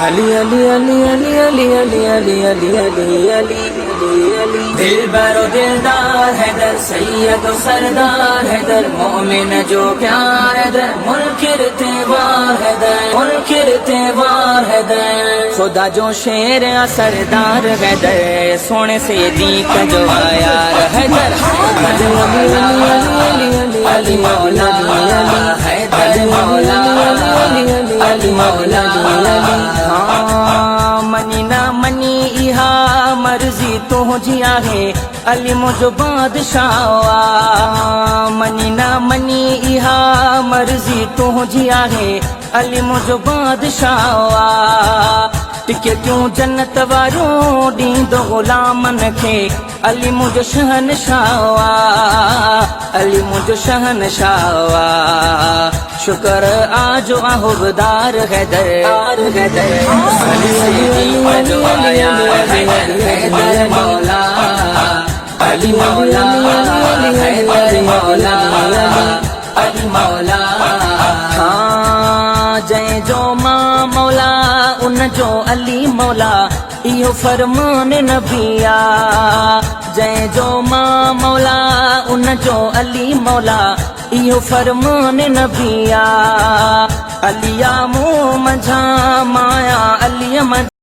अली अली अली अली अली अली अली अली अली अली अली दिल बरो दिलदार हैदर सैयद सरदार हैदर मोमिन जो प्यार हैदर मुल्किर तेवार हैदर मुल्किर तेवार हैदर खुदा जो शेर सरदार हैदर सोने से दीक जो यार हैदर अली अली अली अली मौला हैदर मौला अली मौला मनी ना मनी इहा मर्जी तो जिया है अली मुझो बादशाह मनी ना मनी इहा मर्जी तो जिया है अली मुझो बादशाह टिके क्यों जन्नत वारो दींदो गुलामन खे अली मुझो शहनशाह अली मुझो शहनशाह शुक्र आजो आहुबदार हैदर हैदर अली मौला अली मौला हैदर मौला अली मौला जय जो मां मौला उन जो अली मौला इहो फरमान नबिया जय जो मां मौला उन जो अली मौला इहो फरमान नबिया अलिया मुंह मंझा माया अलिया